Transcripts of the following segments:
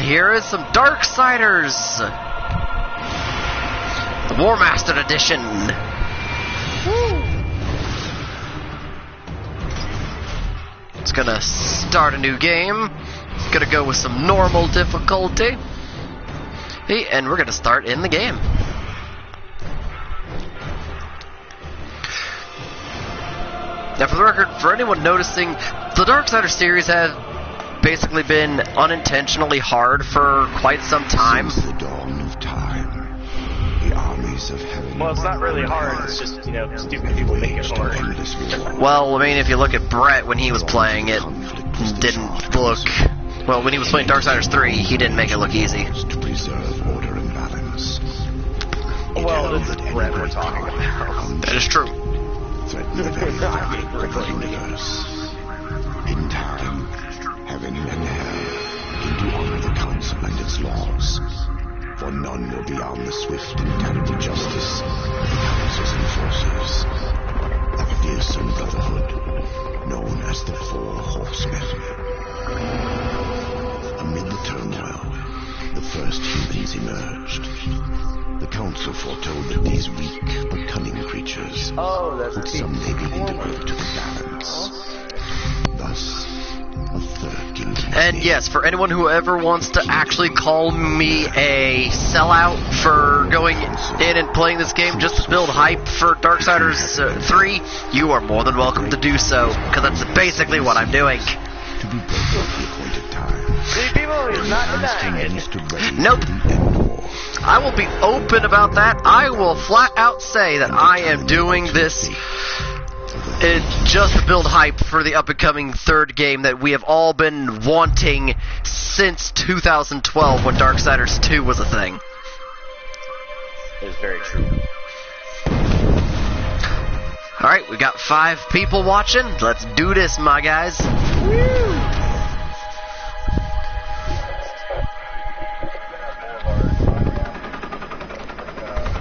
here is some Darksiders! The Warmastered edition! Woo. It's gonna start a new game. Gonna go with some normal difficulty. Hey, and we're gonna start in the game. Now, for the record, for anyone noticing, the Darksiders series has basically been unintentionally hard for quite some time. Since the dawn of time, the armies of heaven. Well, it's not really hard. It's just, you know, stupid people make it hard. Well, I mean, if you look at Brett when he was playing it, didn't look. Well, when he was playing Darksiders 3, he didn't make it look easy. To preserve order and balance. Well, this is Brett we're talking about. That is true. Threaten the very fabric of the universe. In time, heaven and hell begin to honor the council and its laws. For none will be beyond the swift and terrible justice of the council's enforcers. A fearsome brotherhood known as the Four Horsemen. Amid the turmoil, the first humans emerged. The council foretold that these weak but cunning creatures would someday begin to grow to the balance. Thus, a third kingdom. And yes, for anyone who ever wants to actually call me a sellout for going in and playing this game just to build hype for Darksiders 3, you are more than welcome to do so, because that's basically what I'm doing. To be broken at the appointed time. See, people is not denying it. Nope. I will be open about that. I will flat out say that I am doing this just to build hype for the up-and-coming third game that we have all been wanting since 2012 when Darksiders 2 was a thing. It is very true. Alright, we got 5 people watching. Let's do this, my guys. Woo!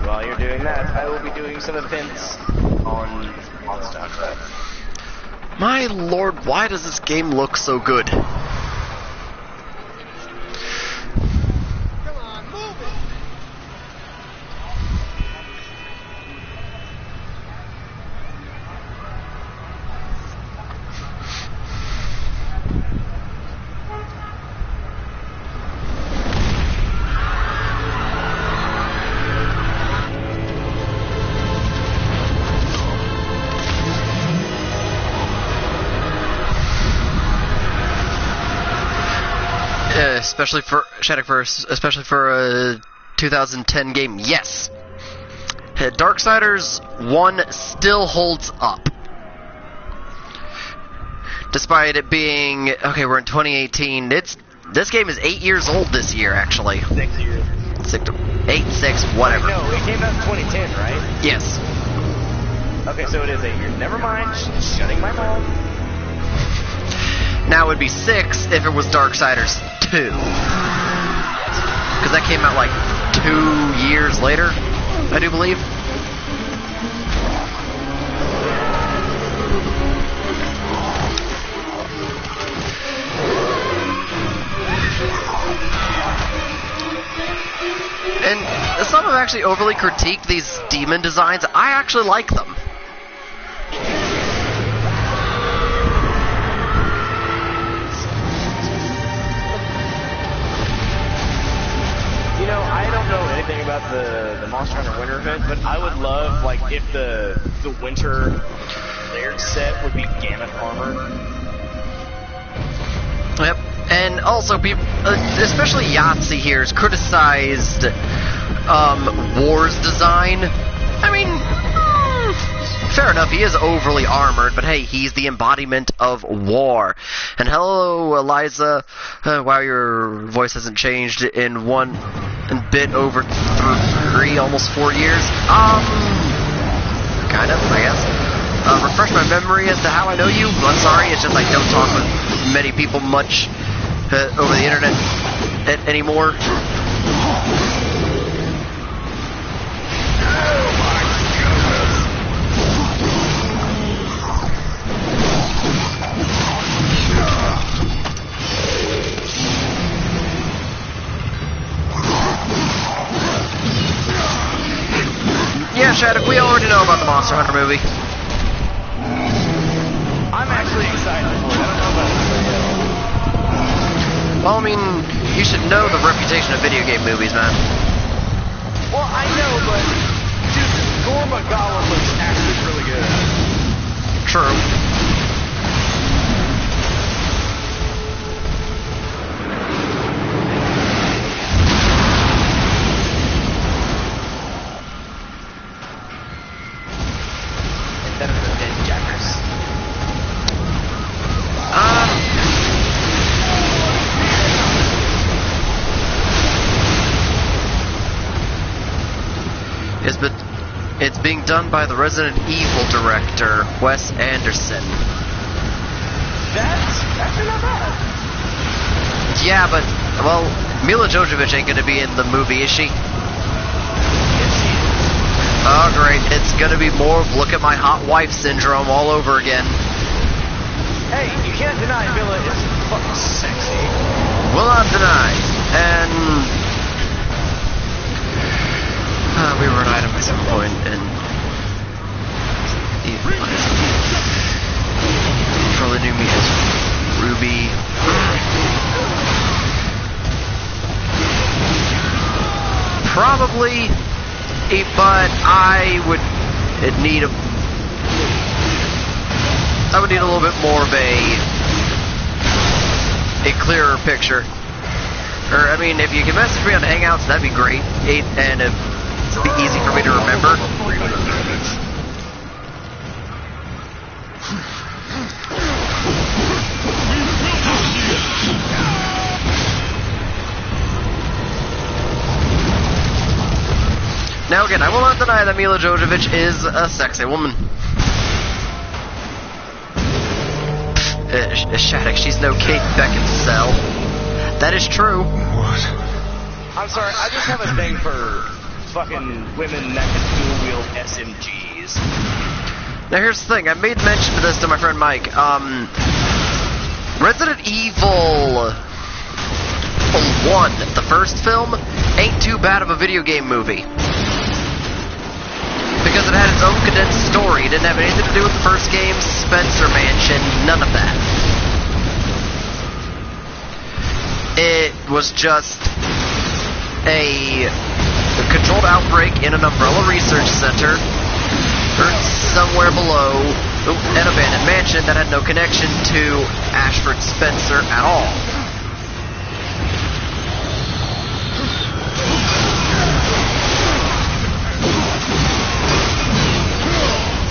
While you're doing that, I will be doing some events on stuff. My lord, why does this game look so good? Especially for Shadowverse, especially for a 2010 game, yes. Darksiders 1 still holds up. Despite it being, okay, we're in 2018, this game is 8 years old this year, actually. 6 years. 8, 6, whatever. No, it came out in 2010, right? Yes. Okay, so it is 8 years. Never mind, shutting my mouth. Now it would be 6 if it was Darksiders 2. Because that came out like 2 years later, I do believe. And some have actually overly critiqued these demon designs. I actually like them. I don't know anything about the Monster Hunter Winter event, but I would love, like, if the winter layered set would be Gamut armor. Yep, and also people, especially Yahtzee here, has criticized War's design. I mean, fair enough, he is overly armored, but hey, he's the embodiment of war. And hello, Eliza. Wow, your voice hasn't changed in a bit over 3, almost 4 years. Kind of, I guess. Refresh my memory as to how I know you. I'm sorry, it's just I don't talk with many people much over the internet anymore. Shattuck, we already know about the Monster Hunter movie. I'm actually excited for it. I don't know about it. Well, I mean, you should know the reputation of video game movies, man. Well, I know, but dude, Gorma Gollum looks actually really good. True. Instead of the dead jackers. It's being done by the Resident Evil director, Wes Anderson. That's actually not bad. Yeah, but, well, Mila Jovovich ain't gonna be in the movie, is she? Oh, great. It's gonna be more of look at my hot wife syndrome all over again. Hey, you can't deny Mila is fucking sexy. Will not deny. And we were an item by some point, and probably knew me as Ruby. Probably, but I would need a little bit more of a clearer picture. Or, I mean, if you can message me on Hangouts, that'd be great. And if it'd be easy for me to remember. Now again, I will not deny that Mila Jovovich is a sexy woman. Shattuck, she's no Kate Beckinsale. That is true. What? I'm sorry, I just have a thing for fucking women that can dual-wield SMGs. Now here's the thing, I made mention of this to my friend Mike. Resident Evil 1, the first film, ain't too bad of a video game movie. Because it had its own condensed story. It didn't have anything to do with the first game, Spencer Mansion, none of that. It was just a controlled outbreak in an Umbrella research center, or somewhere below an abandoned mansion that had no connection to Ashford Spencer at all.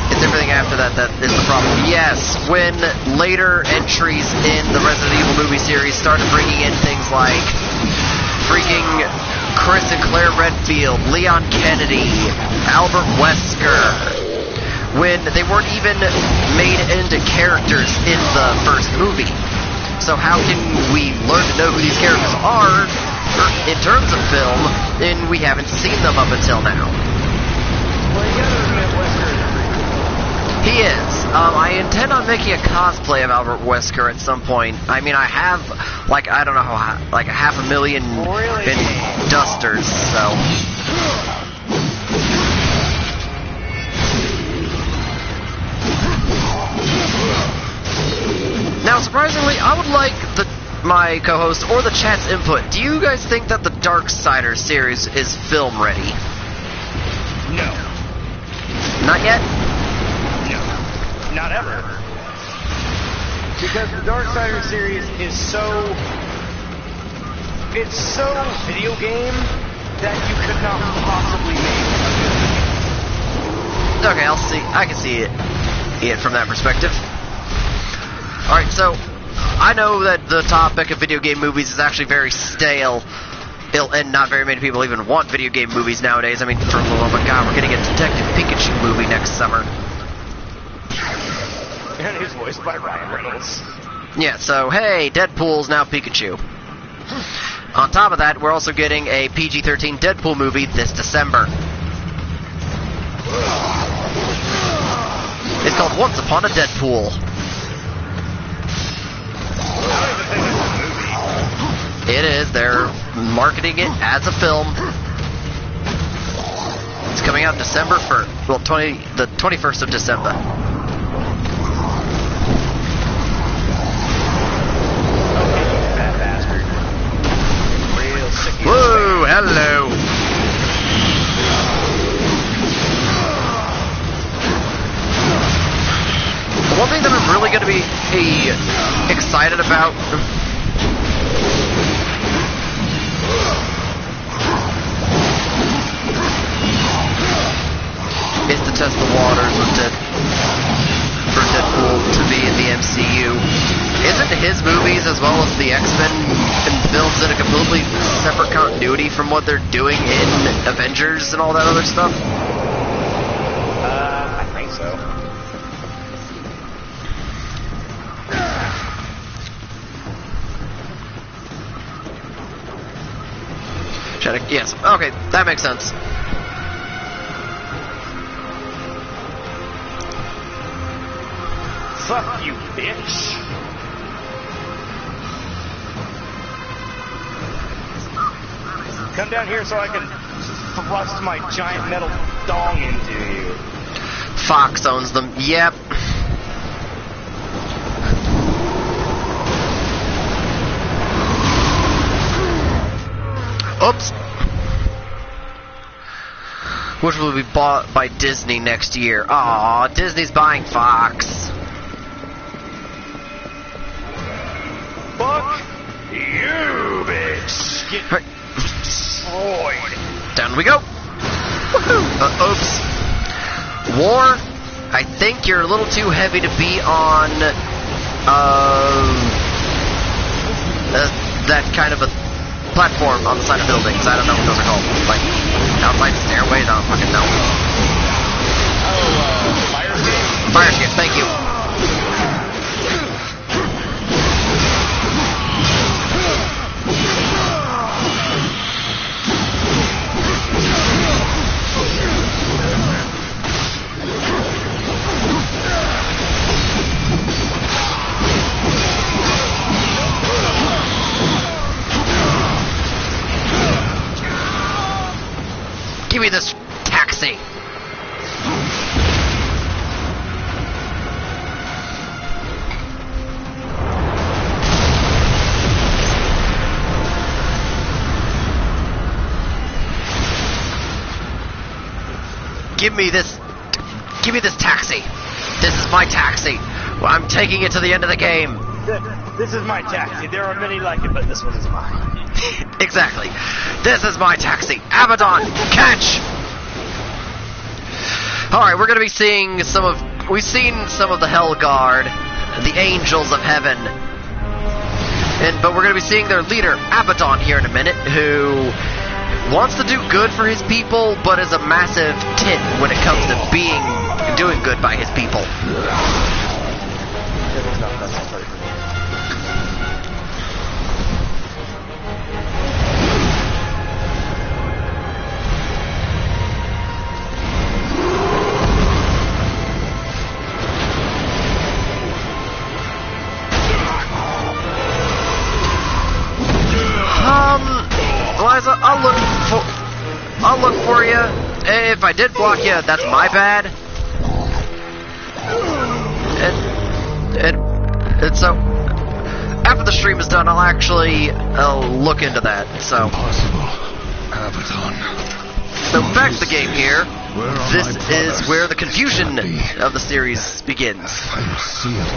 It's everything after that that is the problem. Yes, when later entries in the Resident Evil movie series started bringing in things like freaking Chris and Claire Redfield, Leon Kennedy, Albert Wesker, when they weren't even made into characters in the first movie. So how can we learn to know who these characters are in terms of film, and we haven't seen them up until now? Well, you gotta admit Wesker is pretty cool. He is. I intend on making a cosplay of Albert Wesker at some point. I mean, I have, like, I don't know how, like 500,000 in dusters, so. Now, surprisingly, I would like my co-host or the chat's input. Do you guys think that the Darksiders series is film ready? No. Not yet? No. Not ever. Because the Darksiders series is so... It's so video game that you could not possibly make a good game. Okay, I'll see. I can see it from that perspective. Alright, so I know that the topic of video game movies is actually very stale, and not very many people even want video game movies nowadays. I mean, oh my god, we're getting a Detective Pikachu movie next summer. And it's voiced by Ryan Reynolds. Yeah, so hey, Deadpool's now Pikachu. On top of that, we're also getting a PG-13 Deadpool movie this December. It's called Once Upon a Deadpool. It is. They're marketing it as a film. It's coming out December 1st. Well, the 21st of December. Fat bastard. Real sick. Whoa, hello. One thing that I'm really going to be excited about is to test the waters for Deadpool to be in the MCU. Isn't his movies as well as the X-Men and films in a completely separate continuity from what they're doing in Avengers and all that other stuff? I think so. Yes. Okay, that makes sense. Fuck you, bitch. Come down here so I can thrust my giant metal dong into you. Fox owns them. Yep. Oops. Which will be bought by Disney next year. Aw, Disney's buying Fox. Fuck you, bitch. Get destroyed. Down we go. Woohoo. Oops. War, I think you're a little too heavy to be on that kind of a platform on the side of buildings. I don't know what those are called. Like, outside stairways? I don't fucking know. Oh, fire escape? Fire escape, thank you. Give me this taxi. Give me this taxi. This is my taxi. Well, I'm taking it to the end of the game. This is my taxi. There are many like it, but this one is mine. Exactly. This is my taxi. Abaddon, catch! Alright, we're gonna be seeing we've seen some of the Hell Guard, the Angels of Heaven. But we're gonna be seeing their leader, Abaddon, here in a minute, who wants to do good for his people, but is a massive tit when it comes to doing good by his people. Eliza, I'll look for you. If I did block you, that's my bad. And so, after the stream is done, I'll look into that. So, Impossible. Abaddon. so back to the game here. This is where the confusion of the series begins. I see it.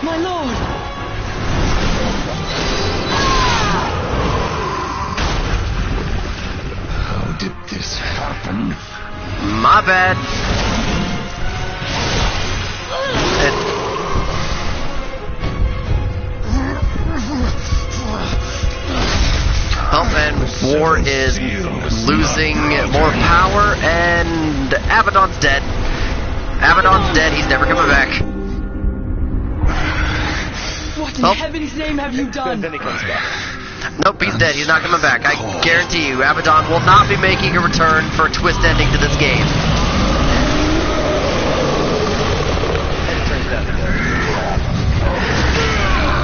My lord! How did this happen? My bad. And War is losing more power, and Abaddon's dead. Abaddon's dead, he's never coming back. What in heaven's name have you done? Then he comes back. Nope, he's dead, he's not coming back. I guarantee you, Abaddon will not be making a return for a twist ending to this game.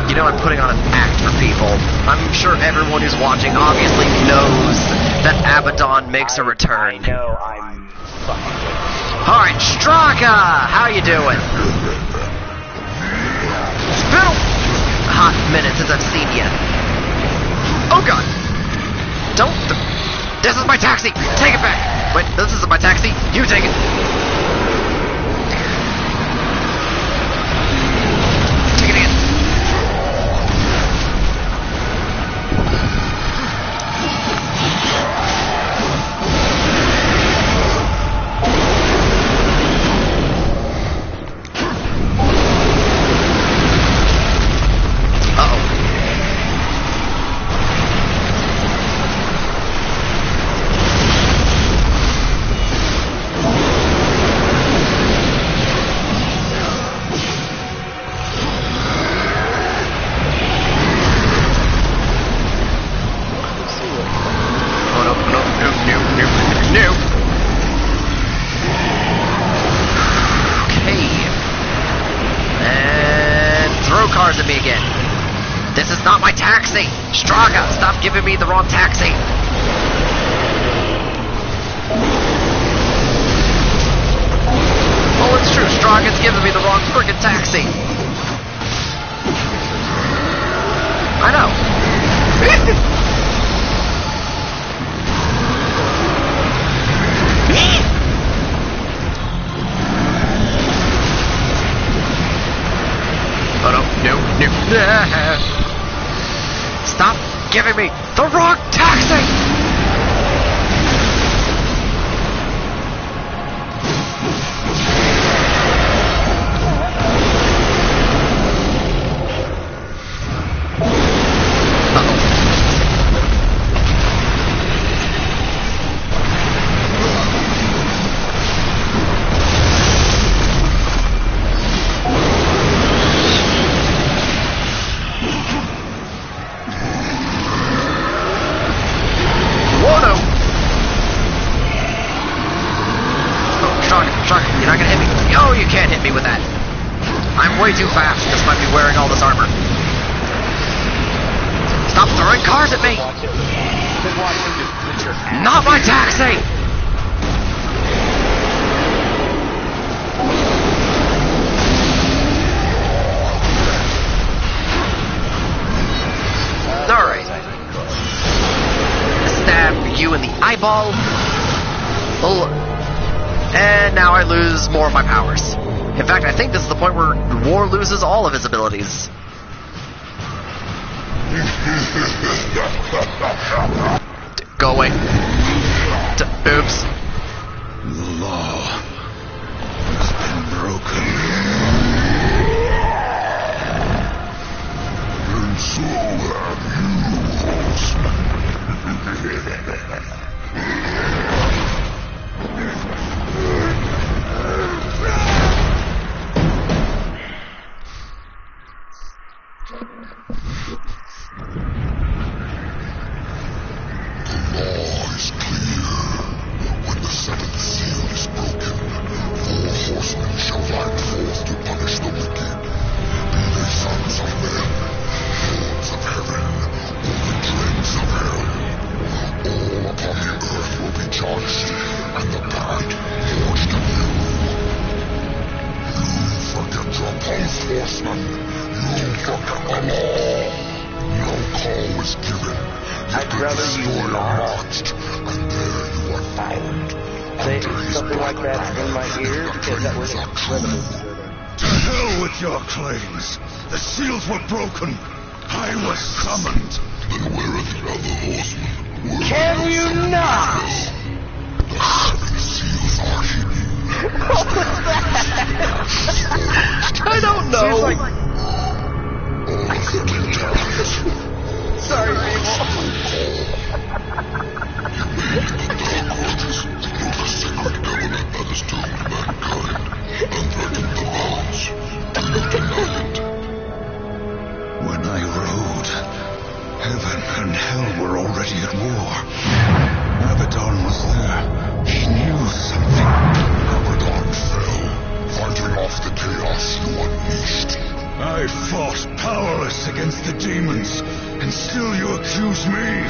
You know I'm putting on an act for people. I'm sure everyone who's watching obviously knows that Abaddon makes a return. I know, I'm fucking with Alright, Straka! How you doing? It's been a hot minute since I've seen you. Oh god! Don't... This is my taxi! Take it back! Wait, this isn't my taxi. You take it. Take it in. At me again. This is not my taxi! Straka, stop giving me the wrong taxi! Oh, it's true, Straka's giving me the wrong frickin' taxi! I know! Oh no, no. Stop giving me the wrong taxi! You're not gonna hit me. Oh, you can't hit me with that. I'm way too fast, despite me wearing all this armor. Stop throwing cars at me! Not my taxi! Alright. Stab you in the eyeball. And now I lose more of my powers. In fact, I think this is the point where War loses all of his abilities. Go away. Oops. The law has been broken. And so have you, horseman. Horseman, you forget the law. No call was given. I'd rather you marched, and there you are found. Say something like that in my ear, because that was incredible. To hell with your claims. The seals were broken. I was summoned. Then where are the other horsemen? Can you not? The 7 seals are hidden. What was that? I don't know. Seems like... Sorry, When I rode, heaven and hell were already at war. Abaddon was there. He knew something. Abaddon fell, fighting off the chaos you unleashed. I fought powerless against the demons, and still you accuse me?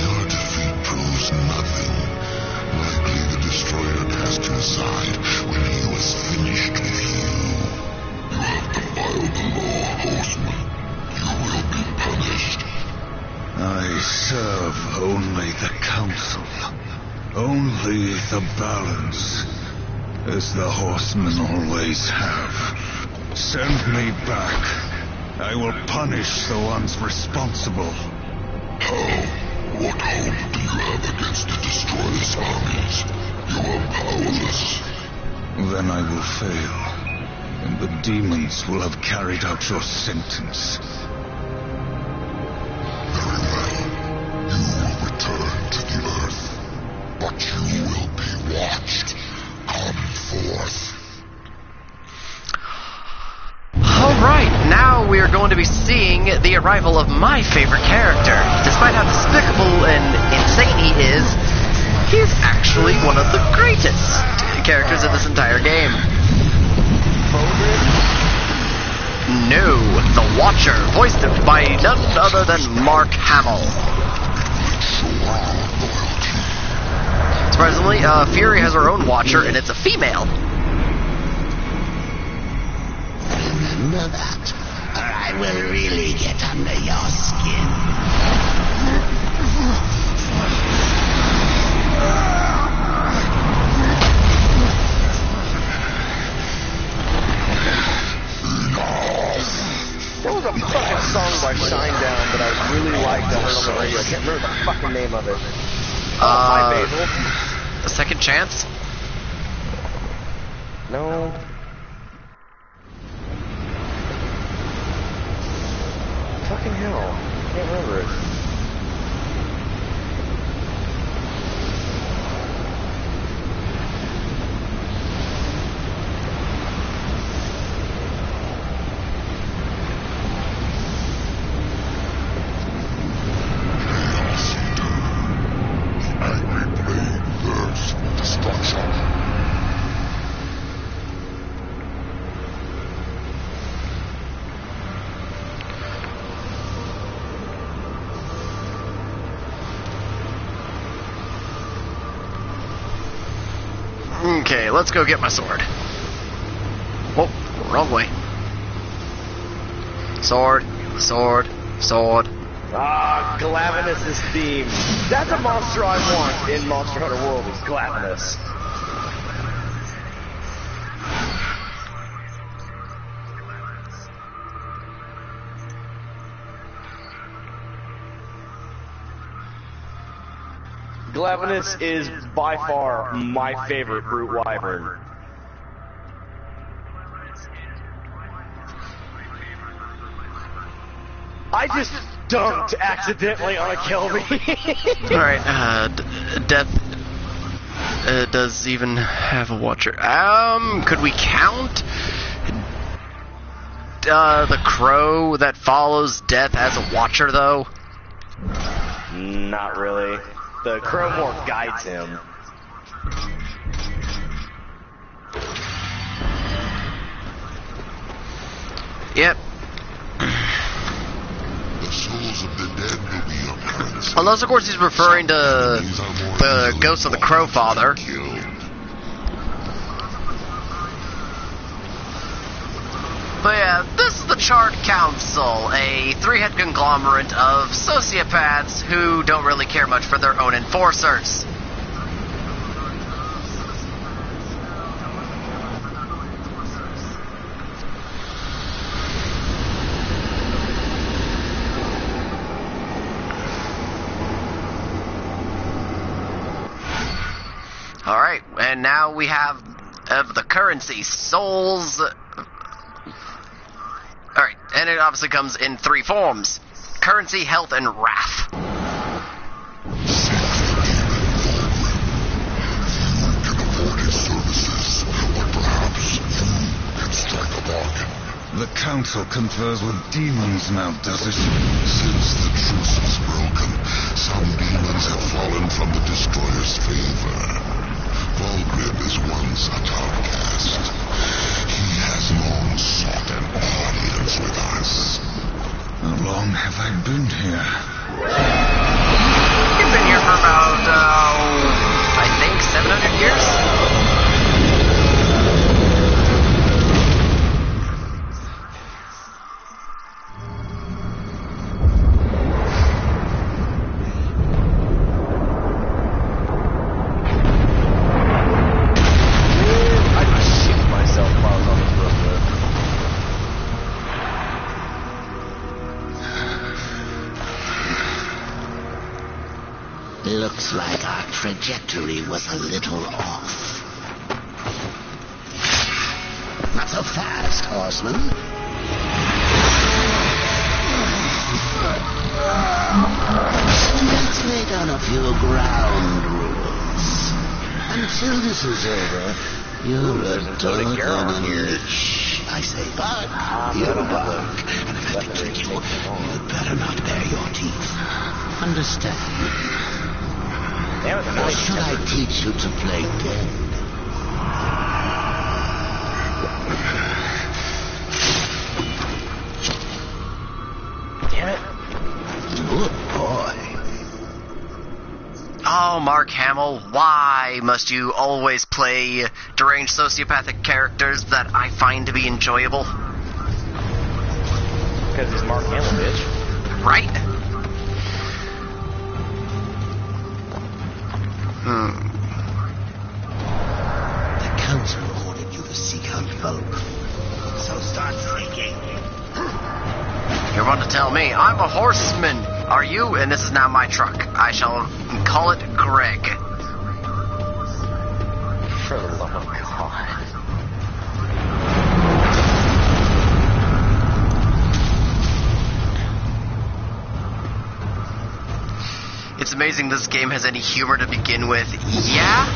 Your defeat proves nothing. Likely the Destroyer cast you aside when he was finished with you. You have defiled the law, Horseman. You will be punished. I serve only the Council. Only the balance. As the Horsemen always have. Send me back. I will punish the ones responsible. How? What hope do you have against the Destroyer's armies? You are powerless. Then I will fail, and the demons will have carried out your sentence. Very well. You will return to the Earth, but you will be watched. Come forth. Alright, now we are going to be seeing the arrival of my favorite character. Despite how despicable and insane he is, he's actually one of the greatest characters of this entire game. No, the Watcher, voiced by none other than Mark Hamill. Surprisingly, Fury has her own Watcher, and it's a female. Remember that, or I will really get under your skin. There was a fucking song by Shinedown that I really liked that I heard on the radio. I can't remember the fucking name of it. Hi, Basil. A Second Chance? No. Fucking hell. Can't remember it. Okay, let's go get my sword. Oh, wrong way. Sword, sword, sword. Ah, Glavenus' theme. That's a monster I want in Monster Hunter World, is Glavenus. Glavenus is by far my favorite brute wyvern. I just dunked accidentally on a Kelby. Alright, Death does even have a Watcher. Could we count the crow that follows Death as a Watcher, though? Not really. The crow more guides him. Yep. The souls of the dead will be your currency. Unless, of course, he's referring to the ghost of the Crow Father. But yeah, this is the Charred Council, a three-head conglomerate of sociopaths who don't really care much for their own enforcers. Alright, and now we have the currency, souls. Alright, and it obviously comes in three forms: currency, health, and wrath. The Council confers with demons now, does it? Since the truce is broken, some demons have fallen from the Destroyer's favor. Volgrim is once an outcast. He has long sought an audience with How long have I been here? You've been here for about, I think 700 years? Looks like our trajectory was a little off. Not so fast, horseman. Let's lay down a few ground rules. Until this is over, you're a dog on a leash. I say bark, you bark. And if I picture you'd better not bare your teeth. Understand? Or should I teach you to play dead? Damn it. Good boy. Oh, Mark Hamill, why must you always play deranged sociopathic characters that I find to be enjoyable? Because he's Mark Hamill, bitch. Right? The council ordered you to seek out folk. So start thinking. You're one to tell me. I'm a horseman. Are you? And this is now my truck. I shall call it Greg. For the love of God. It's amazing this game has any humor to begin with. Yeah?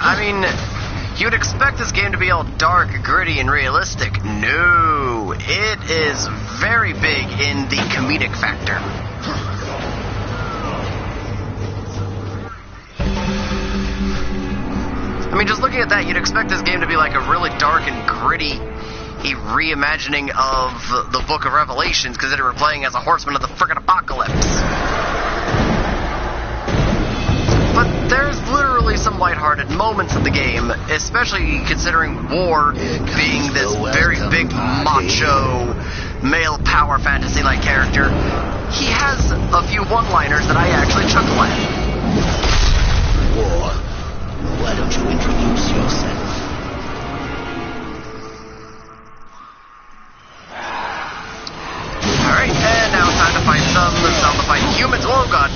I mean, you'd expect this game to be all dark, gritty, and realistic. No, it is very big in the comedic factor. I mean, just looking at that, you'd expect this game to be like a really dark and gritty reimagining of the Book of Revelations, considering we're playing as a horseman of the frickin' apocalypse. But there's literally some lighthearted moments in the game, especially considering War being this very big, macho, male power fantasy-like character. He has a few one-liners that I actually chuckle at. War, why don't you introduce yourself? Alright, and now it's time to fight some zombified humans. Oh god.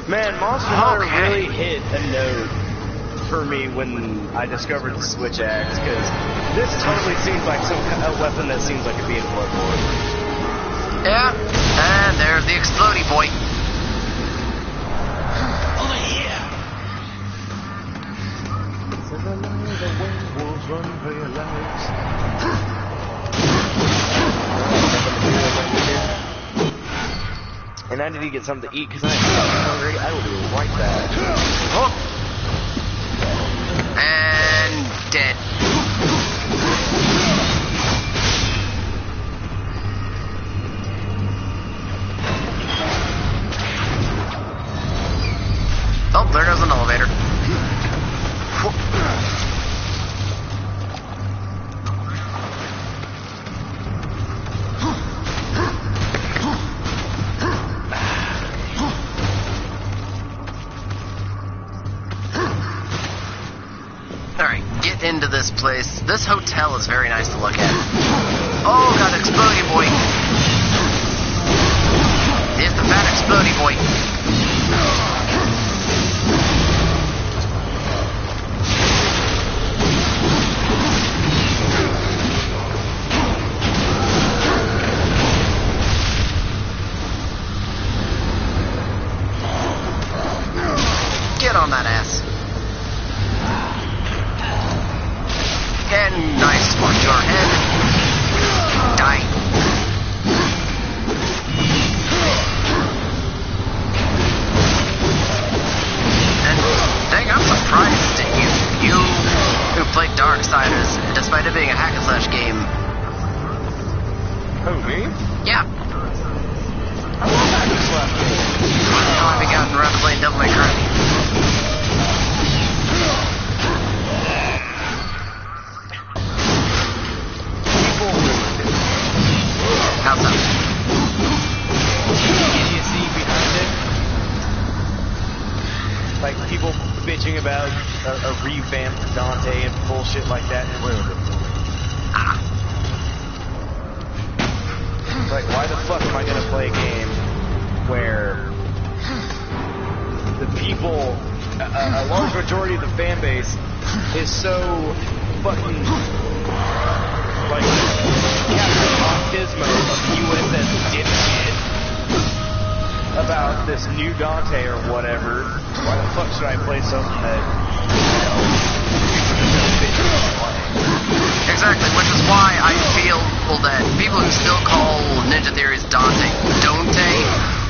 Man, Monster Hunter really hit a note for me when I discovered the Switch Axe, because this totally seems like a weapon that seems like it'd be in Bloodborne. Yeah, and there's the explodey boy. Over here! And I need to get something to eat because I'm hungry. I will be right back. Oh. And dead. Oh, there goes an elevator. Into this place. This hotel is very nice to look at. Oh god, explodey boy. Here's the fat explodey boy. nice spot to our head. Die. And dang, I'm surprised that you who played Darksiders, despite it being a hack and slash game. Who, me? Yeah. I love hack and slash games. How have you gotten around to playing Devil May Cry? People ruined it. How so? Idiocy behind it. Like people bitching about a revamped Dante and bullshit like that and ruined it. Like, why the fuck am I gonna play a game where the people, a large majority of the fan base is so fucking like Captain Octismo of USS dipshit about this new Dante or whatever? Why the fuck should I play something that, Exactly, which is why I feel that people who still call Ninja Theory's Dante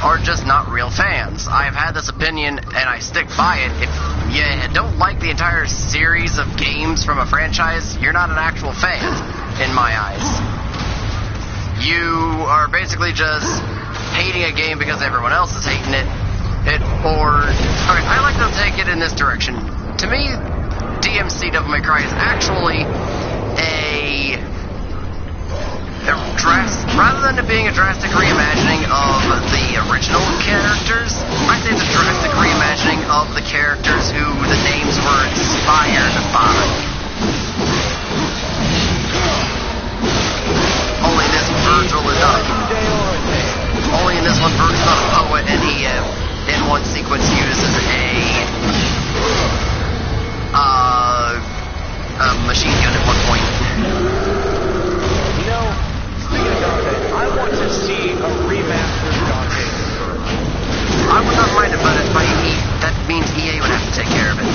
are just not real fans. I've had this opinion, and I stick by it. If you don't like the entire series of games from a franchise, you're not an actual fan, in my eyes. You are basically just hating a game because everyone else is hating it. Alright, I like to take it in this direction. To me, DMC Devil May Cry is actually rather than it being a drastic reimagining of the original characters, I say it's a drastic reimagining of the characters who the names were inspired by. Only in this Virgil is not a poet, and he in one sequence uses a machine gun at one point. You know, speaking of Dante, I want to see a remastered Dante. I would not mind it, but that means EA would have to take care of it.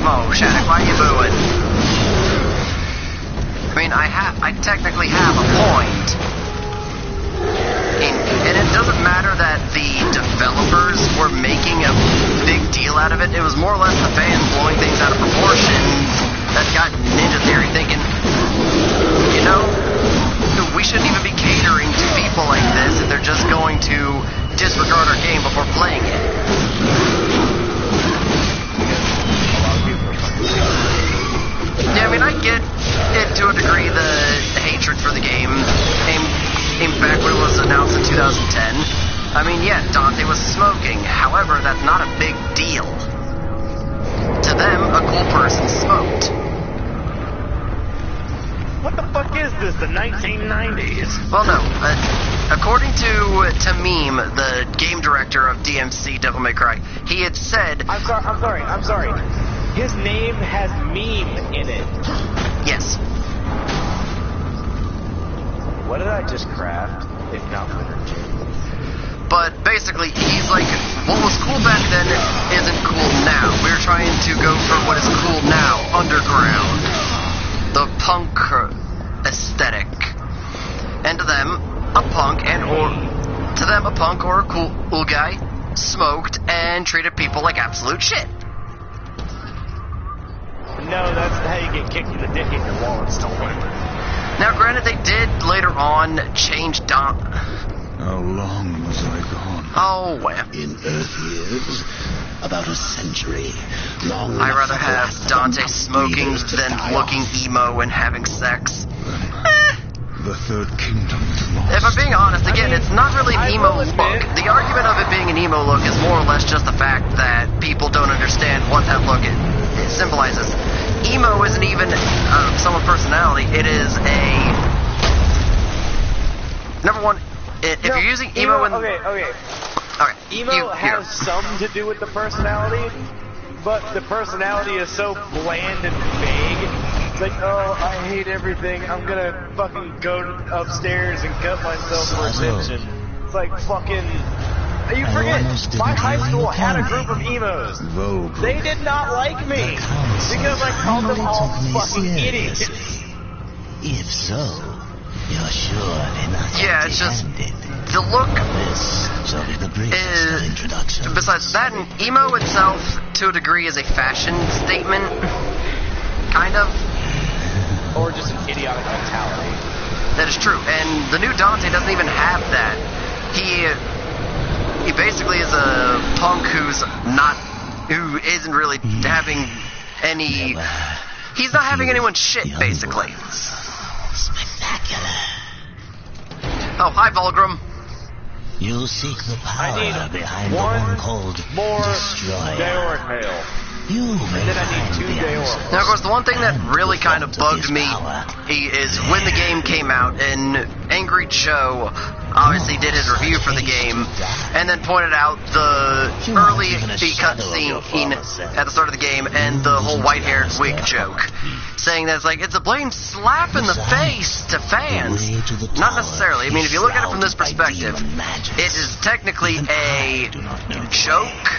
Oh, Shattuck, why are you booing? I mean, I technically have a point. And it doesn't matter that the developers were making a big deal out of it. It was more or less the fans blowing things out of proportion that got Ninja Theory thinking, you know, we shouldn't even be catering to people like this if they're just going to disregard our game before playing it. Yeah, I mean, I get it to a degree, the hatred for the game came back when it was announced in 2010. I mean, yeah, Dante was smoking. However, that's not a big deal. To them, a cool person smoked. What the fuck is this, the 1990s? Well, no. According to Tamim, the game director of DMC Devil May Cry, he had said... I'm sorry. His name has meme in it. Yes. What did I just craft, if not liturgy? But basically, he's like, what was cool back then isn't cool now. We're trying to go for what is cool now, underground. The punk aesthetic. And to them, a punk or a cool guy smoked and treated people like absolute shit. No, that's how you get kicked in the dick and your wallet stolen. Now, granted, they did later on change How long was I gone? Oh, well. In Earth years, about a century. Long I'd rather enough for the have last Dante of the smoking breeders to than die looking off. emo and having sex. The Third Kingdom is lost. If I'm being honest, again, it's not really an emo will look. admit- The argument of it being an emo look is more or less just the fact that people don't understand what that look it symbolizes. Emo isn't even someone's personality. It is a... Number one, if you're using emo in... Okay. Alright, Emo has some to do with the personality, but the personality is so bland and vague. It's like, oh, I hate everything. I'm gonna fucking go upstairs and cut myself for attention. It's like fucking You forget, my high school had a group of emos. They did not like me because I called them all fucking idiots. If so, you're surely not Yeah, it's just the look This shall be the briefest of introductions. besides that, emo itself, to a degree, is a fashion statement. Kind of. Or just an idiotic mentality. That is true. And the new Dante doesn't even have that. He basically is a punk who isn't really having any... He's not having anyone's shit, basically. Spectacular. Oh, hi, Volgrim. You seek the power I need behind one the one called more Destroyer. Daoric Hail. You may Then I need find 2 the Daoric. answers. Now, of course, the one thing that And really the kind of fault bugged his me power. is when the game came out, and Angry Joe obviously did his review for the game, and then pointed out the early cutscene at the start of the game and the whole white-haired wig joke, saying that it's a blatant slap in the face to fans. Not necessarily. I mean, if you look at it from this perspective, it is technically a joke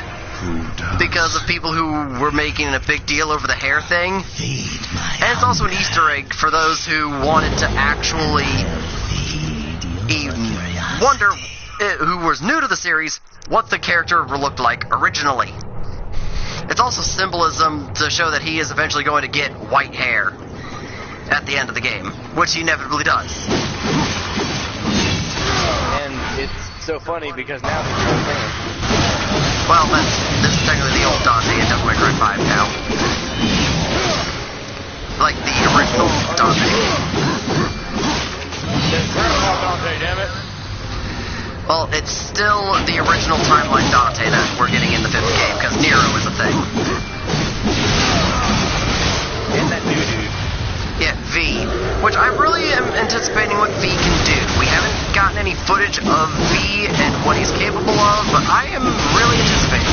because of people who were making a big deal over the hair thing. And it's also an Easter egg for those who wanted to actually wonder, who was new to the series, what the character looked like originally. It's also symbolism to show that he is eventually going to get white hair at the end of the game, which he inevitably does. And it's so funny because now the new thing. Well, this is technically the old Dante in Devil May Cry 5 now. Like the original Dante. Dante, damn it. Well, it's still the original timeline Dante that we're getting in the 5th game, because Nero is a thing. And that new dude. Yeah, V. Which I really am anticipating what V can do. We haven't gotten any footage of V and what he's capable of, but I am really anticipating.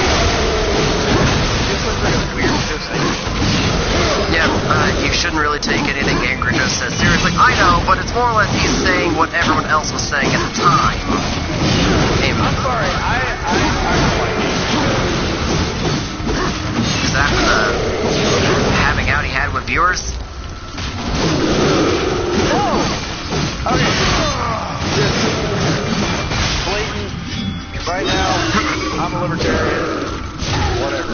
This looks like a weird thing. Yeah, you shouldn't really take anything Angry Joe says seriously. I know, but it's more or less he's saying what everyone else was saying at the time. I'm sorry, I don't like it. Because after the having out he had with viewers... No! Okay. Just blatant. Right now, I'm a libertarian. Whatever.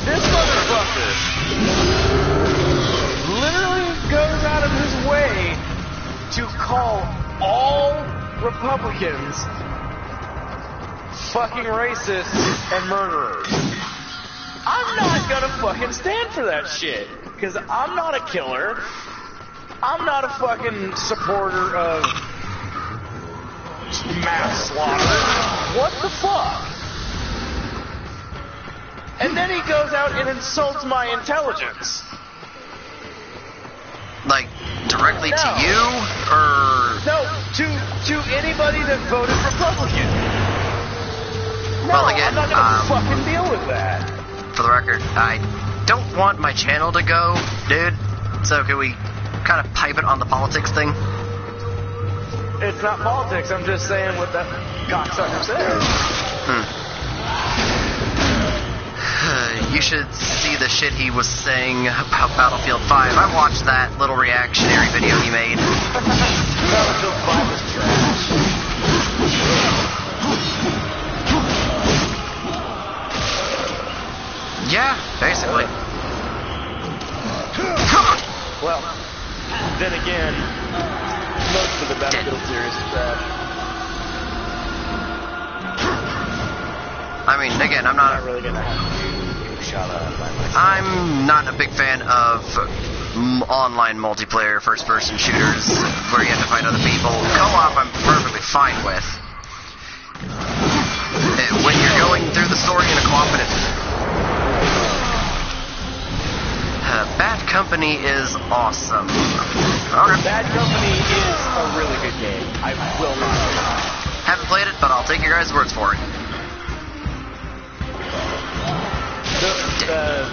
This motherfucker literally goes out of his way to call all Republicans fucking racists and murderers. I'm not gonna fucking stand for that shit. Because I'm not a killer. I'm not a fucking supporter of mass slaughter. What the fuck? And then he goes out and insults my intelligence. Like, directly No. to you? Or... No, to anybody that voted Republican. No, Well, again, I'm not gonna fucking deal with that. For the record, I don't want my channel to go, dude. So can we kind of pipe it on the politics thing? It's not politics, I'm just saying what that cocksucker said. You should see the shit he was saying about Battlefield 5. I watched that little reactionary video he made. Battlefield 5 is trash. Yeah, basically. Well, then again, most of the Battlefield series is trash. I mean, again, I'm I'm not not really gonna have to shout out by myself. I'm not a big fan of online multiplayer first-person shooters where you have to fight other people. Co-op I'm perfectly fine with. When you're going through the story in a cooperative... Bad Company is awesome. Okay. Bad Company is a really good game. I will not lie. Haven't played it, but I'll take your guys' words for it.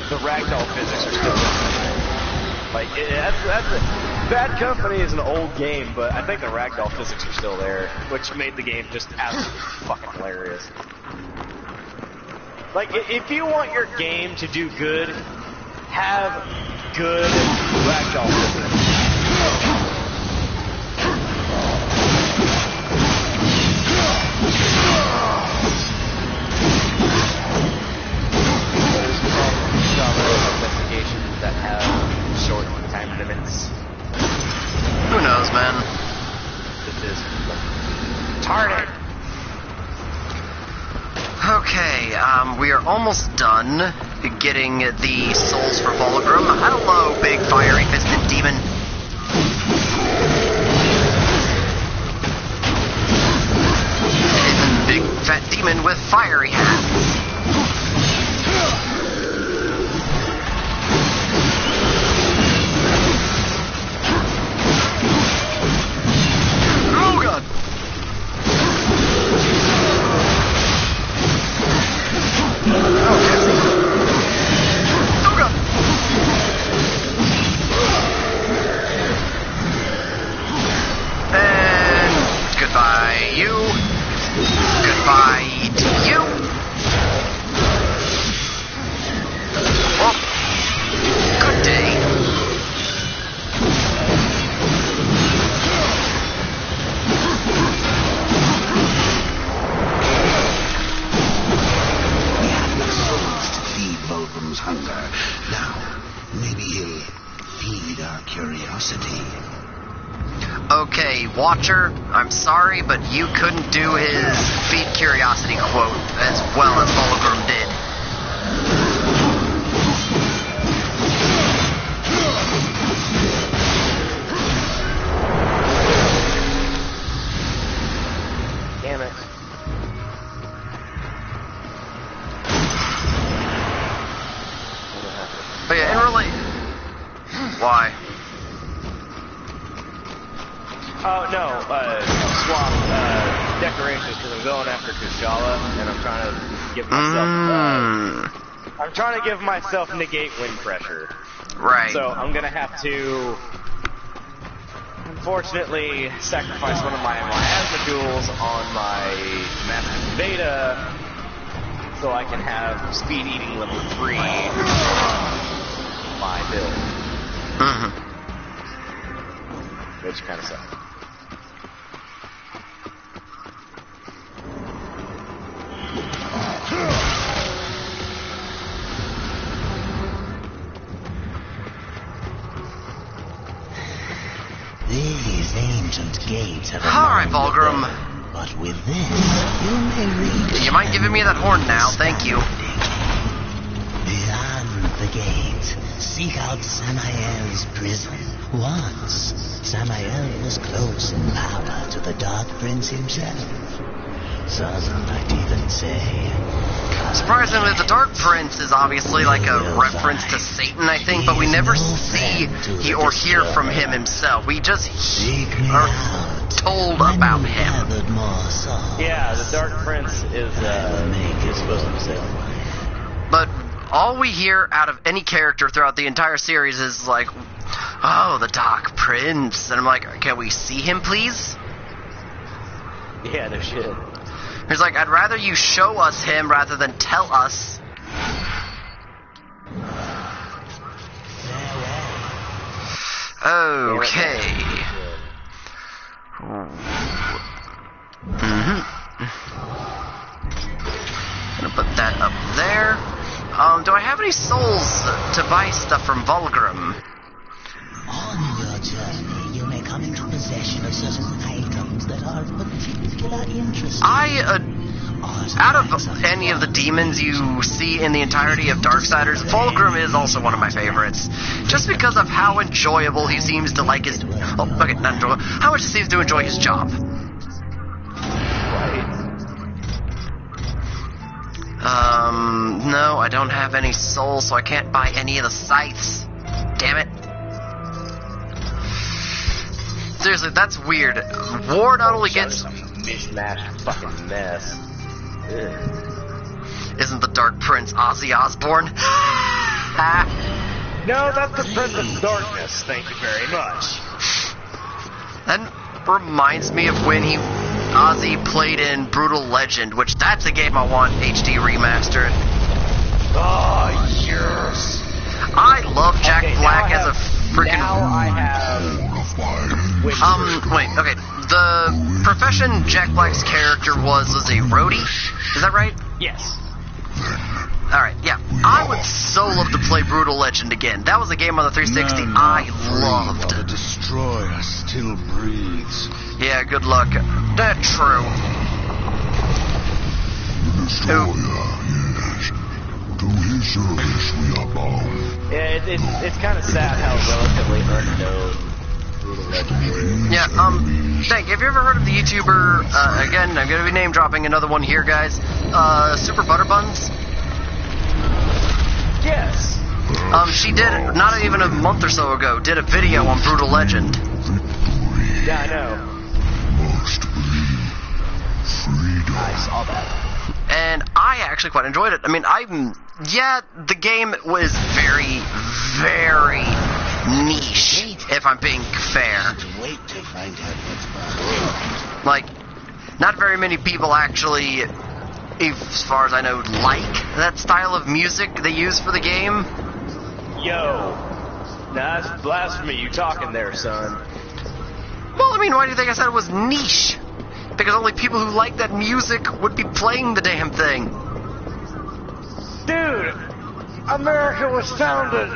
The ragdoll physics are still like that's Bad Company is an old game, but I think the ragdoll physics are still there, which made the game just absolutely fucking hilarious. Like, if you want your game to do good, have good ragdoll physics. Investigations that have short time limits. Who knows, man? This is retarded. Okay, we are almost done getting the souls for Volgrim. Hello, big fiery fisted demon. Big fat demon with fiery hands. Oh god! Oh god! And goodbye, you. Goodbye to you. Well, good day. We have enough souls to feed Volgrim's hunger. Now, maybe he'll feed our curiosity. Okay, Watcher, I'm sorry, but you couldn't do his feed curiosity quote as well as Volgrim did. Damn it. But yeah, in really... Why? Oh, no, swap decorations because I'm going after Kushala, and I'm trying to give myself, I'm trying to give myself negate wind pressure. Right. So I'm gonna have to, unfortunately, sacrifice one of my miasma jewels on my Master Beta, so I can have speed eating level 3 on my build. Which kind of sucks. These ancient gates have a Alright, mind of Volgrim. their own, but with this, you may reach. You mind giving me that horn now? Thank you. Beyond the gate, seek out Samael's prison. Once, Samael was close in power to the Dark Prince himself. Some might even say. Surprisingly, the Dark Prince is obviously like a reference to Satan, I think, but we never see or hear from him himself. We just are told about him. Yeah, the Dark Prince is supposed to be Satan. But all we hear out of any character throughout the entire series is like, oh, the Dark Prince. And I'm like, can we see him, please? Yeah, no shit. He's like, I'd rather you show us him rather than tell us. Okay. Gonna put that up there. Do I have any souls to buy stuff from Volgrim? On your journey, you may come into possession of certain items that are of particular interest. Out of any of the demons you see in the entirety of Darksiders, Volgrim is also one of my favorites. Just because of how enjoyable he seems to like his... Oh, okay, not enjoyable. How much he seems to enjoy his job. No, I don't have any souls, so I can't buy any of the scythes. Damn it. Seriously, that's weird. War not only gets... Mismatched fucking mess. Ugh. Isn't the Dark Prince Ozzy Osbourne? No, that's the Prince of Darkness, thank you very much. That reminds me of when Ozzy played in Brutal Legend, which that's a game I want HD remastered. Oh, yes. I love Jack Black as a freaking... Now I have... wait, okay. The profession Jack Black's character was a roadie? Is that right? Yes. Alright, yeah. I would so love to play Brutal Legend again. That was a game on the 360 I loved. The destroyer still breathes. Yeah, good luck. That's true. The destroyer, yes. To his service we are bound. Yeah, it's kind of sad how relatively unknown Brutal Legend is. Yeah, Thank, have you ever heard of the YouTuber, again, I'm gonna be name dropping another one here, guys, Super Butterbuns? Yes. She did, not even a month or so ago, did a video on Brutal Legend. Yeah, I know. I saw that. And I actually quite enjoyed it. I mean, yeah, the game was very, very niche, if I'm being fair. Wait to find out what's behind. Like, not very many people actually, as far as I know, like that style of music they use for the game. Yo. Nah, that's blasphemy you talking there, son. Well, I mean, why do you think I said it was niche? Because only people who like that music would be playing the damn thing. Dude, America was founded.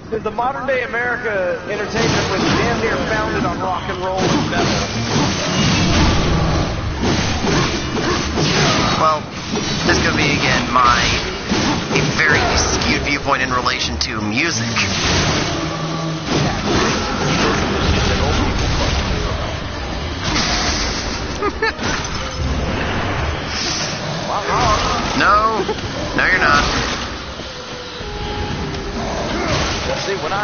The modern day America entertainment was damn near founded on rock and roll and metal. Well, this could be again a very skewed viewpoint in relation to music. No, you're not. Well, see, when I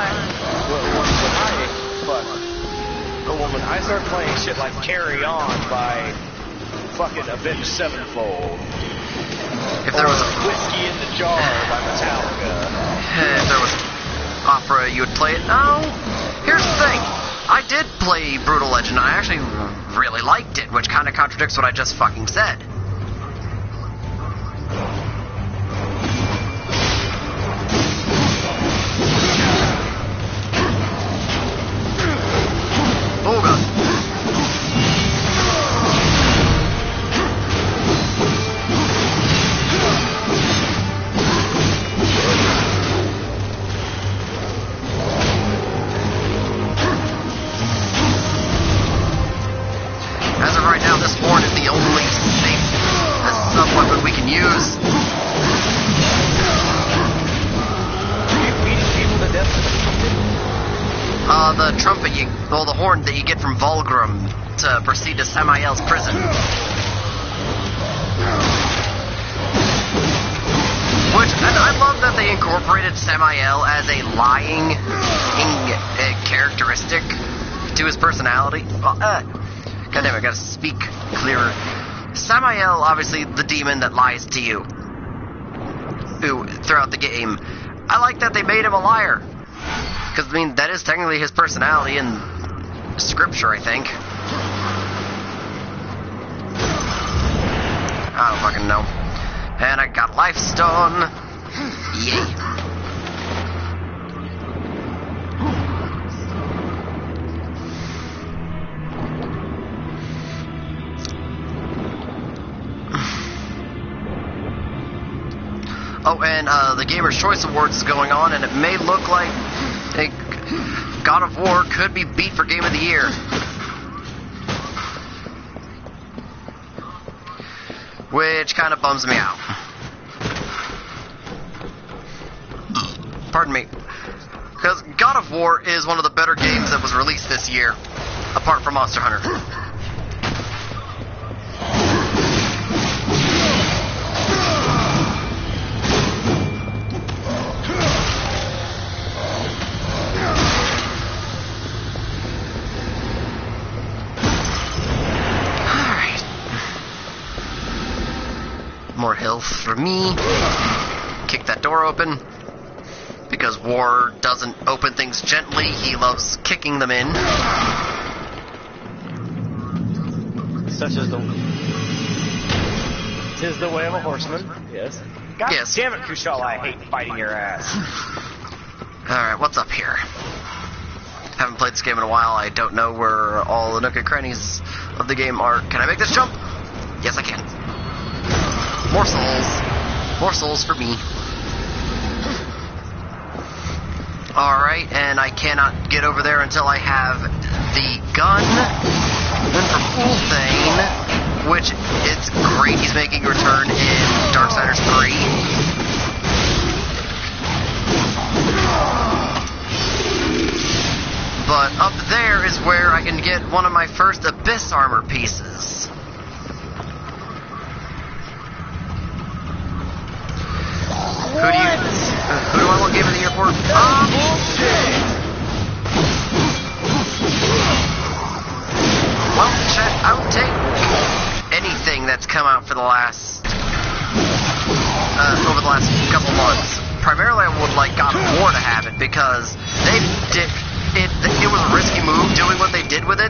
start playing shit like Carry On by fucking Avenged Sevenfold, If there was Whiskey in the Jar by Metallica, if there was opera, you would play it. No, here's the thing. I did play Brutal Legend. I actually really liked it, which kind of contradicts what I just fucking said. Oh god. As of right now, this horn is the only safe sub-weapon we can use. are you beating people to death with a trumpet? The trumpet, the horn that you get from Volgrim to proceed to Samael's prison. Which, and I love that they incorporated Samael as a lying characteristic to his personality. Well, goddamn, I gotta speak clearer. Samael, obviously, the demon that lies to you throughout the game. I like that they made him a liar. Because, I mean, that is technically his personality in scripture, I think. I don't fucking know. And I got Life Stone. Yay. Oh, and the Gamer's Choice Awards is going on, and it may look like God of War could be beat for Game of the Year. Which kind of bums me out. Pardon me. Because God of War is one of the better games that was released this year, apart from Monster Hunter. More health for me. Kick that door open. Because War doesn't open things gently, he loves kicking them in. Such as the... 'Tis the way of a horseman, yes. God damn it, Kushal, I hate fighting your ass. Alright, what's up here? Haven't played this game in a while. I don't know where all the nook and crannies of the game are. Can I make this jump? Yes, I can. More souls. More souls for me. Alright, and I cannot get over there until I have the gun. And for Ulthane, which it's great he's making a return in Darksiders 3. But up there is where I can get one of my first Abyss armor pieces. Who do I want Game of the Year for? Well, chat, I would take anything that's come out for the last over the last couple months. Primarily, I would like God of War to have it because they did. It was a risky move doing what they did with it,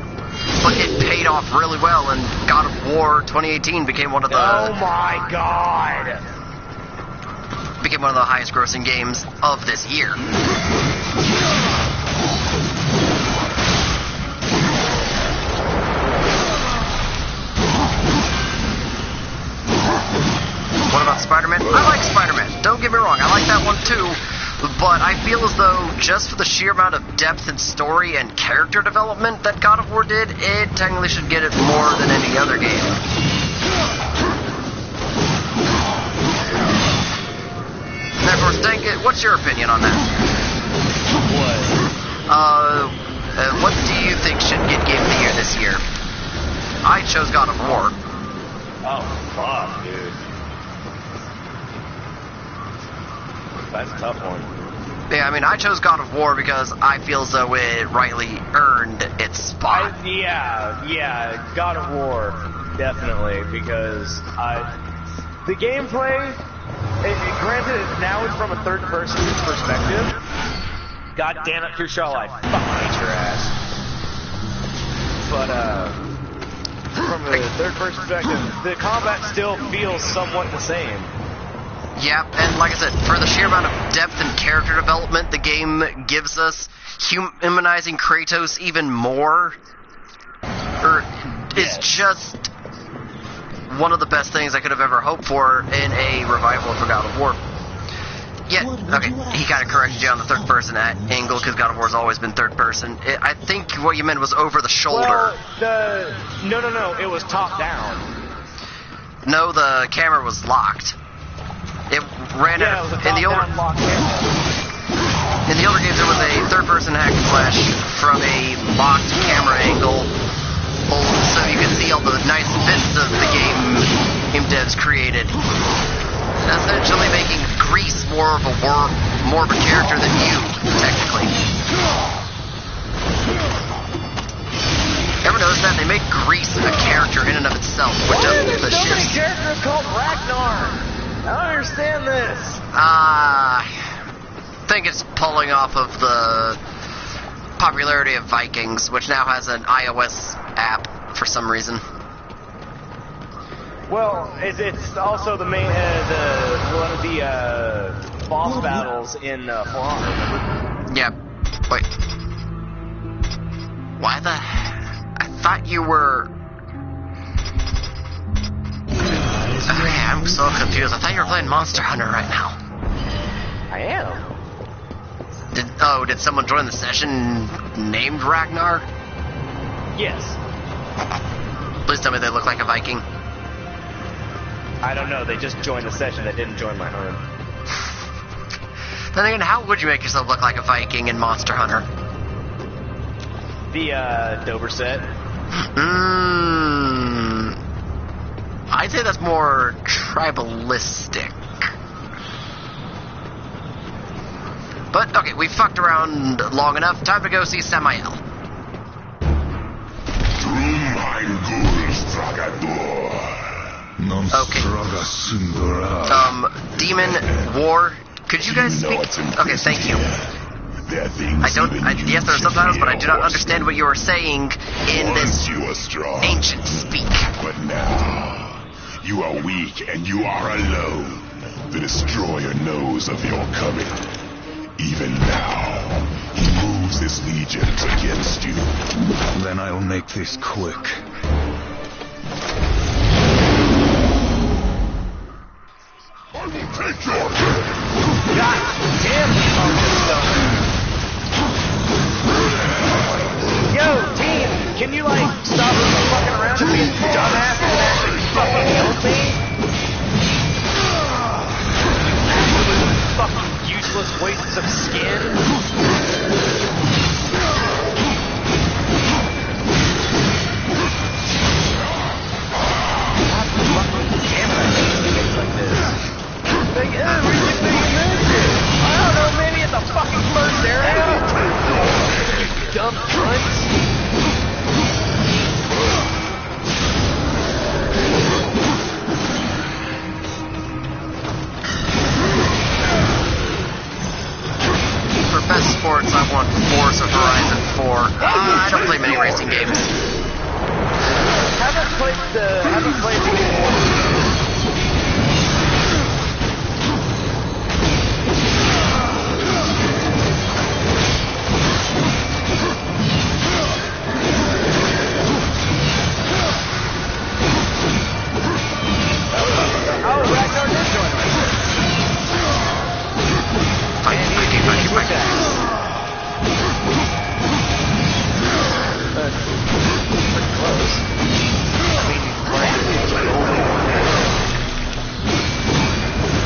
but it paid off really well, and God of War 2018 became one of the... Oh my god! Became one of the highest grossing games of this year. What about Spider-Man? I like Spider-Man, don't get me wrong, I like that one too. But I feel as though, just for the sheer amount of depth and story and character development that God of War did, it technically should get it more than any other game. And of course, Dank, what's your opinion on that? What do you think should get Game of the Year this year? I chose God of War. Oh, fuck, dude. That's a tough one. Yeah, I mean, I chose God of War because I feel as though it rightly earned its spot. Yeah, God of War, definitely, because the gameplay, granted, now it's from a third-person perspective. God damn it, Kushal, I fucking hate your ass. But, from a third-person perspective, the combat still feels somewhat the same. Yeah, and like I said, for the sheer amount of depth and character development the game gives us, humanizing Kratos even more is just one of the best things I could have ever hoped for in a revival for God of War. Yeah, okay, he kind of corrected you on the third person angle, because God of War's always been third person. I think what you meant was over the shoulder. Well, no, it was top down. No, the camera was locked. It ran out of, in the older games there was a third-person hack and slash from a locked camera angle, so you can see all the nice bits of the game devs created, essentially making Grease more of a character than you, technically. Ever notice that they make Grease a character in and of itself, which does the shit. There's so many characters called Ragnar. I don't understand this. I think it's pulling off of the popularity of Vikings, which now has an iOS app for some reason. Well, it's also the main, one of the boss battles in For Honor, remember? Yeah. Wait. Why the... I thought you were... Okay, I'm so confused. I thought you were playing Monster Hunter right now. I am. Did someone join the session named Ragnar? Yes. Please tell me they look like a Viking. I don't know, they just joined the session, they didn't join my own. Then again, how would you make yourself look like a Viking in Monster Hunter? The, Dover set. I'd say that's more tribalistic. But, okay, we fucked around long enough. Time to go see Samael. Okay. Demon War. Could you guys speak? Okay, thank you. There are things yes, there are subtitles, but I do not understand what you are saying in this you are strong, ancient speak. but now you are weak and you are alone. The Destroyer knows of your coming. Even now, he moves his legions against you. Then I'll make this quick. I will take your head. God damn the Yo, team, can you, like, stop fucking around and being dumbass and actually fucking help me? Fucking useless wastes of skin. I don't know, maybe at the fucking first area? You dumb cunts. For best sports, I want Forza Horizon 4. I don't play many racing games. Haven't played the game.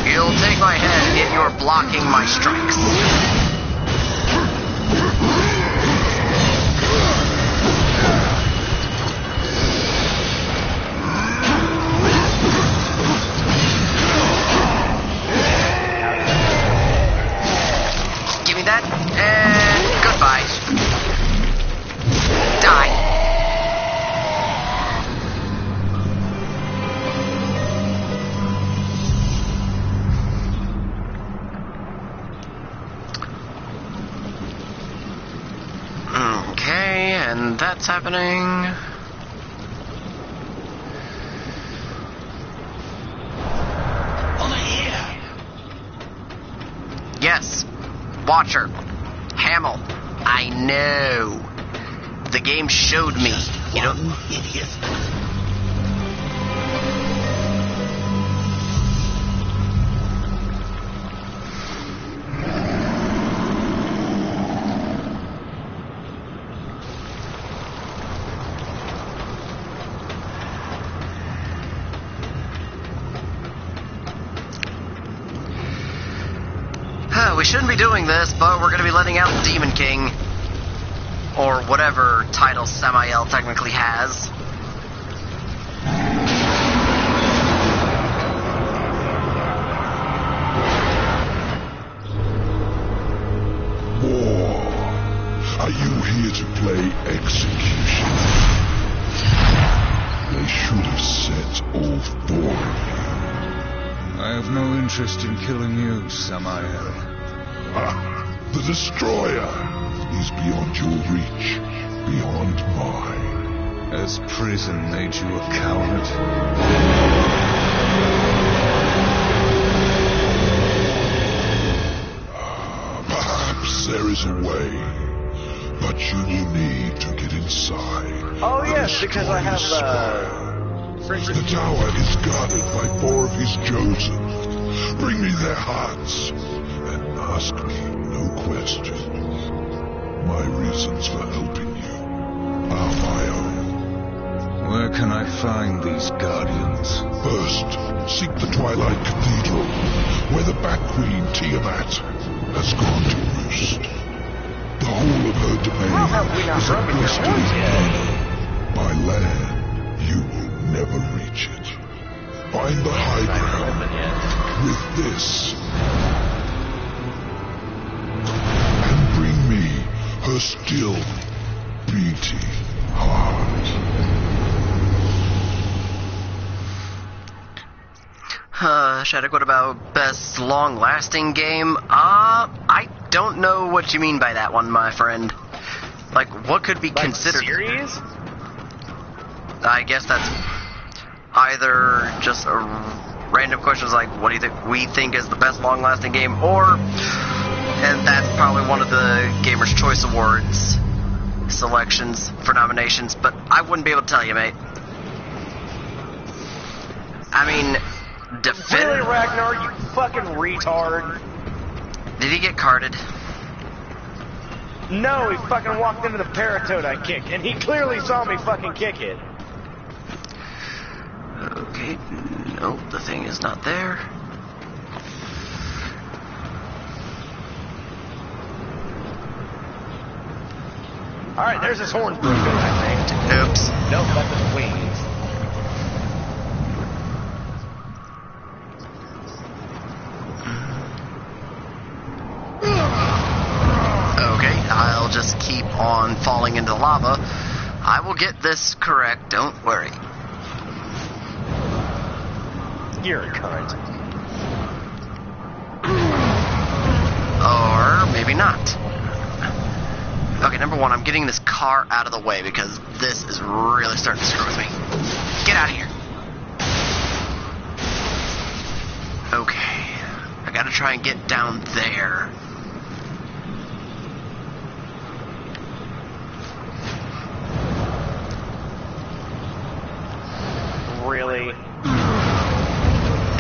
You'll take my head, yet you're blocking my strikes. Give me that, and goodbye. Die. Okay, and that's happening. Over here. Yes, Watcher, Hamill, I know. The game showed me. You know. One idiot. We shouldn't be doing this, but we're going to be letting out Demon King. Or whatever title Samael technically has. War. Are you here to play execution? They should have set all four of you. I have no interest in killing you, Samael. The Destroyer is beyond your reach, beyond mine. Has prison made you a coward? Perhaps there is a way, but you will need to get inside. Oh the yes, because I have Destroyer. The tower is guarded by 4 of his chosen. Bring me their hearts, and ask me no questions. My reasons for helping you are my own. Where can I find these guardians? First, seek the Twilight Cathedral, where the Bat Queen Tiamat has gone to roost. The whole of her domain is a blistering burden. By land, you will never reach it. Find the high ground with this, and bring me her still beating heart. Shattuck, what about best long-lasting game? I don't don't know what you mean by that one, my friend. Like, what could be Like considered... series? I guess that's either just a random questions like, what do you think we think is the best long-lasting game, or, and that's probably one of the Gamer's Choice Awards selections for nominations, but I wouldn't be able to tell you, mate. I mean, Really, Ragnar, you fucking retard? Did he get carded? No, he fucking walked into the paratoad I kicked, and he clearly saw me fucking kick it. Okay, nope, the thing is not there. Alright, there's his horn broken, I think. Oops. Nope, that's his wings. Okay, I'll just keep on falling into lava. I will get this correct, don't worry. You're a cunt. Or maybe not. Okay, number one, I'm getting this car out of the way because this is really starting to screw with me. Get out of here. Okay, I gotta try and get down there. Really?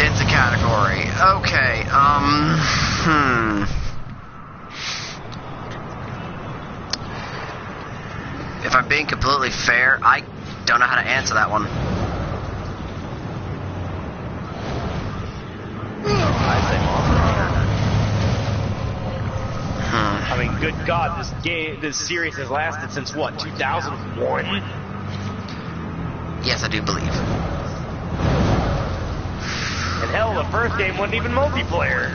It's a category. Okay, If I'm being completely fair, I don't know how to answer that one. I'd say Monster Hunter. I mean, good God, this series has lasted since what, 2001? Yes, I do believe. And hell, the first game wasn't even multiplayer.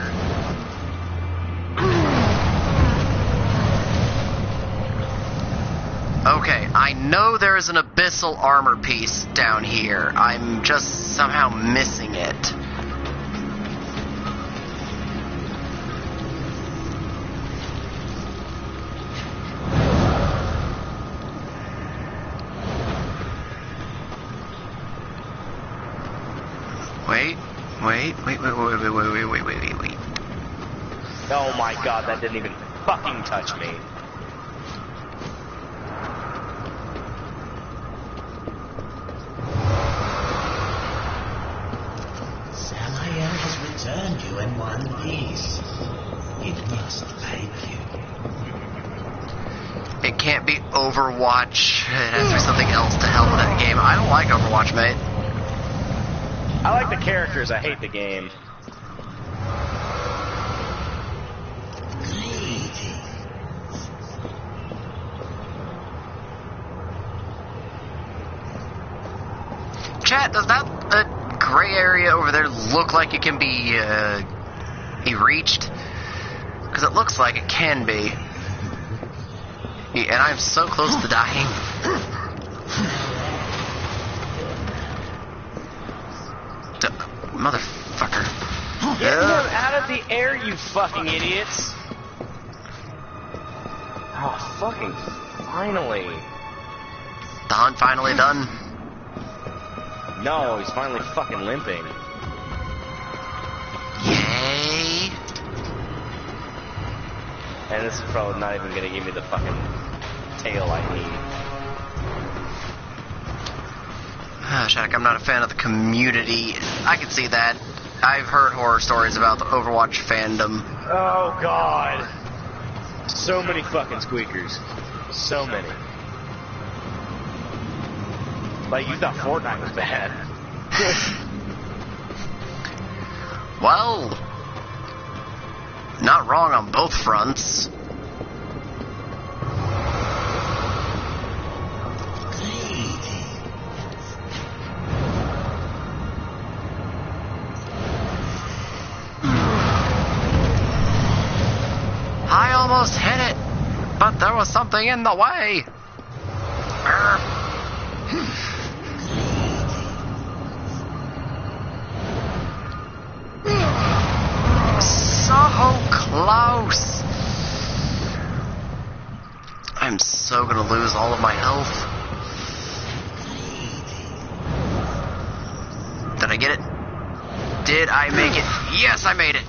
Okay, I know there is an abyssal armor piece down here. I'm just somehow missing it. Wait. Oh my God, that didn't even fucking touch me. Samael has returned you in one piece. It must thank you. It can't be Overwatch. It has to be something else to hell with that game. I don't like Overwatch, mate. I like the characters, I hate the game. Chat, does that gray area over there look like it can be reached? Because it looks like it can be. And I'm so close to dying. Motherfucker. Get them out of the air, you fucking idiots! Oh, fucking finally. The hunt finally done? No, he's finally fucking limping. Yay! And this is probably not even gonna give me the fucking tail I need. Shaq, I'm not a fan of the community. I can see that. I've heard horror stories about the Overwatch fandom. Oh God. So many fucking squeakers. So many. Like, you thought Fortnite was bad. Well, not wrong on both fronts. I almost hit it, but there was something in the way. So close. I'm so gonna lose all of my health. Did I get it? Did I make it? Yes, I made it!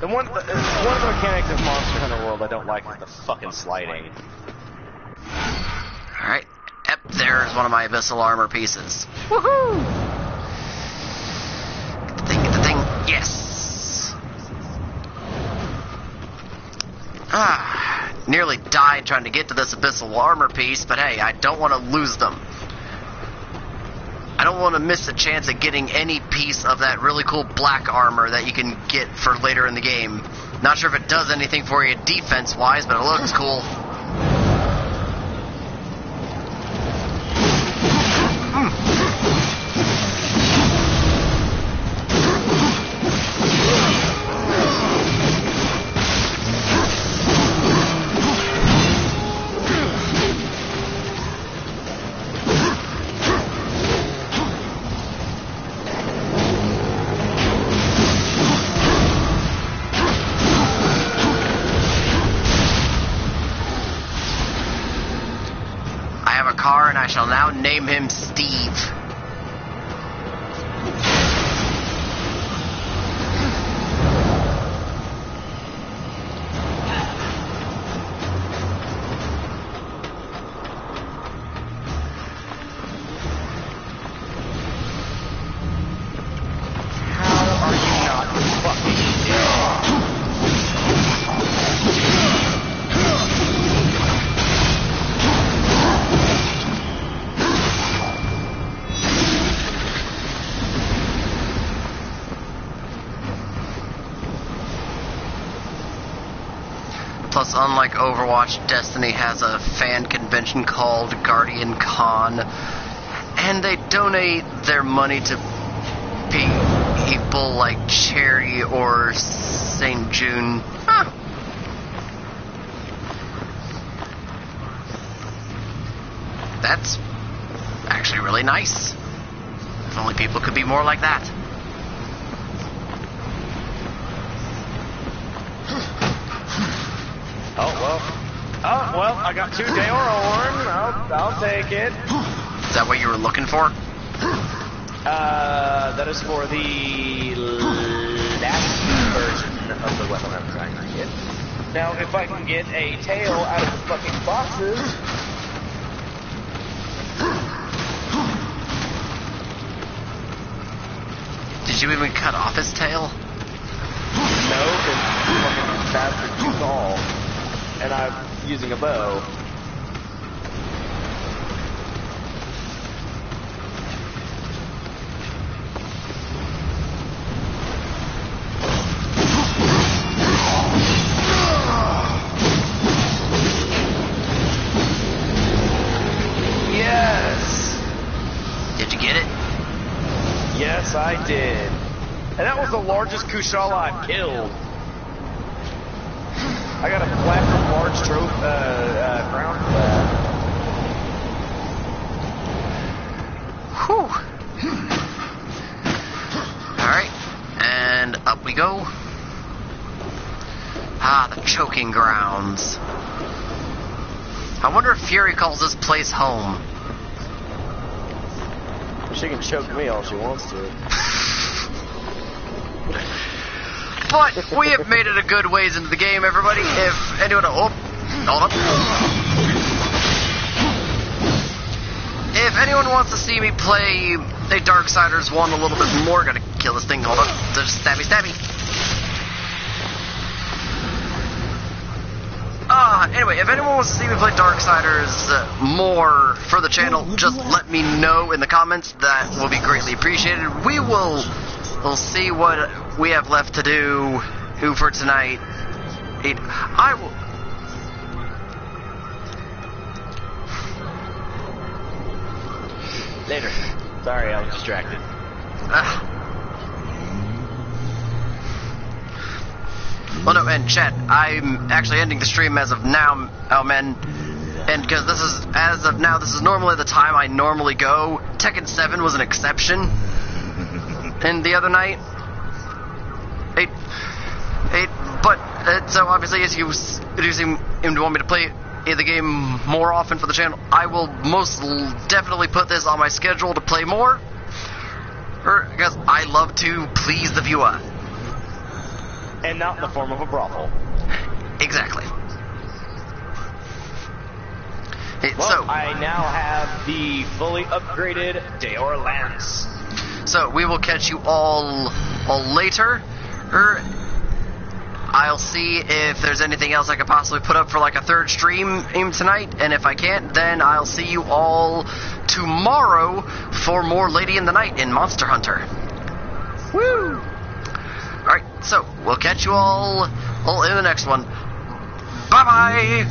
The one of the mechanics of Monster Hunter World I don't like is the fucking sliding. Alright. Yep, there's one of my abyssal armor pieces. Woohoo! Get the thing. Yes! Nearly died trying to get to this abyssal armor piece, but hey, I don't want to lose them. I don't want to miss a chance at getting any piece of that really cool black armor that you can get for later in the game. Not sure if it does anything for you defense-wise, but it looks cool. I shall now name him Steve. How are you not fucking dead? Plus, unlike Overwatch, Destiny has a fan convention called Guardian Con, and they donate their money to people like charity or St. June. Huh. That's actually really nice. If only people could be more like that. Oh, well, I got 2 Deora horn. I'll take it. Is that what you were looking for? That is for the last version of the weapon I'm trying to get. Now, if I can get a tail out of the fucking boxes... Did you even cut off his tail? No, it's fucking bastard too tall. And I'm using a bow. Yes! Did you get it? Yes, I did. And that was the largest Kushala I've killed. I got a platinum large crown for that. Whew. Alright, and up we go. Ah, the choking grounds. I wonder if Fury calls this place home. She can choke me all she wants to. But we have made it a good ways into the game, everybody. If anyone... Oh, hold up. If anyone wants to see me play a Darksiders 1 a little bit more, gotta kill this thing. Hold up. Just stabby, stabby. Anyway, if anyone wants to see me play Darksiders more for the channel, just let me know in the comments. That will be greatly appreciated. We'll see what we have left to do for tonight. I will... Later. Sorry, I was distracted. Well, no, and chat, I'm actually ending the stream as of now, men. And because this is, as of now, this is normally the time I normally go. Tekken 7 was an exception. And the other night, So obviously, as you seem to want me to play the game more often for the channel, I will most definitely put this on my schedule to play more, because I love to please the viewer. And not in the form of a brothel. Exactly. Well, I now have the fully upgraded Deor Lance. So we will catch you all later. I'll see if there's anything else I could possibly put up for like a third stream tonight, and if I can't, then I'll see you all tomorrow for more Lady in the Night in Monster Hunter. Woo! Alright, so we'll catch you all in the next one. Bye-bye!